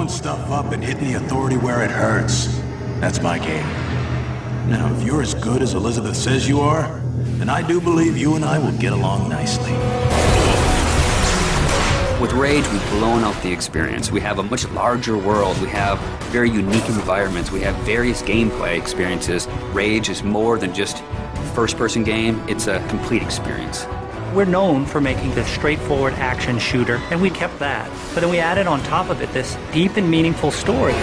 blowing stuff up and hitting the authority where it hurts. That's my game. Now, if you're as good as Elizabeth says you are, then I do believe you and I will get along nicely. With Rage, we've blown out the experience. We have a much larger world. We have very unique environments. We have various gameplay experiences. Rage is more than just a first-person game. It's a complete experience. We're known for making this straightforward action shooter, and we kept that. But then we added on top of it this deep and meaningful story.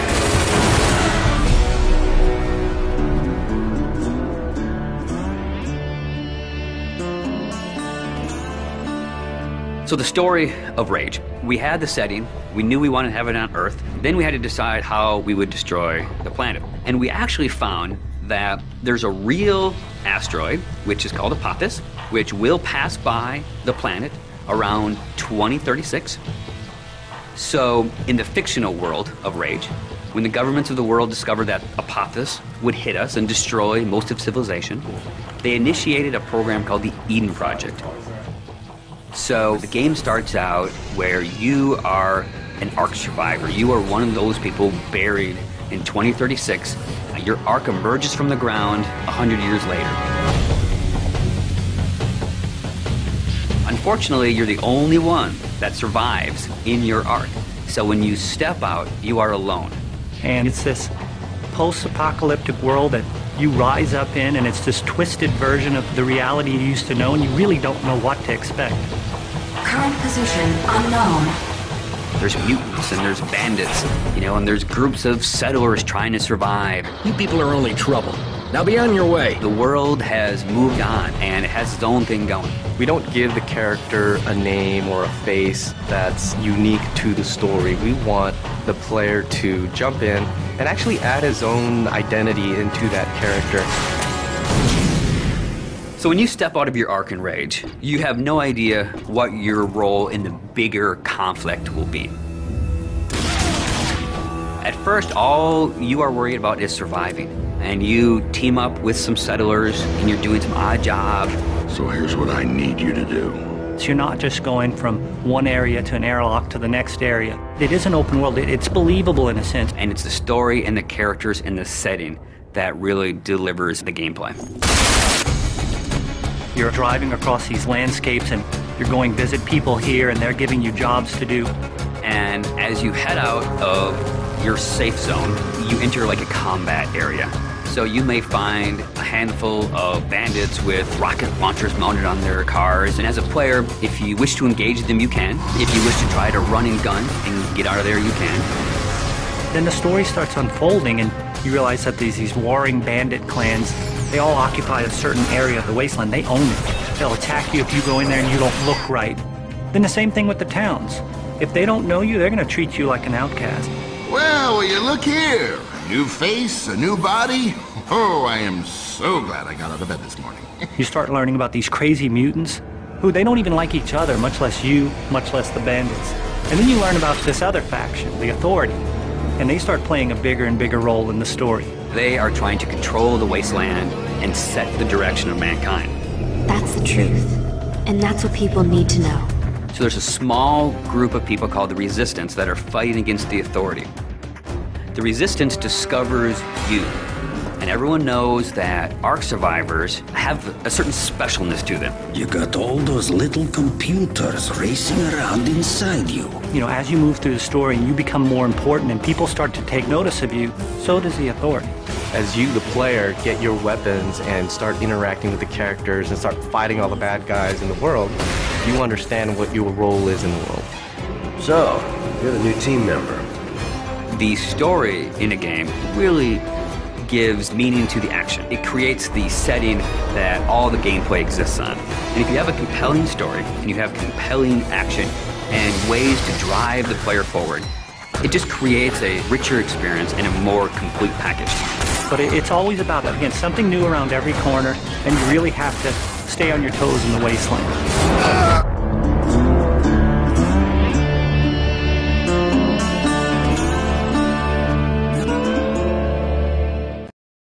So the story of Rage. We had the setting, we knew we wanted to have it on Earth, then we had to decide how we would destroy the planet. And we actually found that there's a real asteroid, which is called Apophis, which will pass by the planet around 2036. So in the fictional world of Rage, when the governments of the world discovered that Apophis would hit us and destroy most of civilization, they initiated a program called the Eden Project. So the game starts out where you are an Ark survivor. You are one of those people buried in 2036. Your Ark emerges from the ground 100 years later. Unfortunately, you're the only one that survives in your Ark. So when you step out, you are alone. And it's this post-apocalyptic world that you rise up in, and it's this twisted version of the reality you used to know, and you really don't know what to expect. Current position unknown. There's mutants and there's bandits, you know, and there's groups of settlers trying to survive. You people are only trouble. Now be on your way. The world has moved on, and it has its own thing going. We don't give the character a name or a face that's unique to the story. We want the player to jump in and actually add his own identity into that character. So when you step out of your Ark in Rage, you have no idea what your role in the bigger conflict will be. At first, all you are worried about is surviving. And you team up with some settlers, and you're doing some odd jobs. So here's what I need you to do. So you're not just going from one area to an airlock to the next area. It is an open world. It's believable in a sense. And it's the story and the characters and the setting that really delivers the gameplay. You're driving across these landscapes, and you're going visit people here, and they're giving you jobs to do. And as you head out of your safe zone, you enter like a combat area. So you may find a handful of bandits with rocket launchers mounted on their cars. And as a player, if you wish to engage them, you can. If you wish to try to run and gun and get out of there, you can. Then the story starts unfolding, and you realize that these warring bandit clans, they all occupy a certain area of the wasteland. They own it. They'll attack you if you go in there and you don't look right. Then the same thing with the towns. If they don't know you, they're going to treat you like an outcast. Well, will you look here? A new face, a new body. Oh, I am so glad I got out of bed this morning. You start learning about these crazy mutants who they don't even like each other, much less you, much less the bandits. And then you learn about this other faction, the Authority, and they start playing a bigger and bigger role in the story. They are trying to control the wasteland and set the direction of mankind. That's the truth. And that's what people need to know. So there's a small group of people called the Resistance that are fighting against the Authority. The Resistance discovers you. And everyone knows that Ark survivors have a certain specialness to them. You got all those little computers racing around inside you. You know, as you move through the story, you become more important and people start to take notice of you, so does the Authority. As you, the player, get your weapons and start interacting with the characters and start fighting all the bad guys in the world, you understand what your role is in the world. So, you're the new team member. The story in a game really gives meaning to the action. It creates the setting that all the gameplay exists on. And if you have a compelling story, and you have compelling action, and ways to drive the player forward, it just creates a richer experience and a more complete package. But it's always about, again, something new around every corner, and you really have to stay on your toes in the wasteland.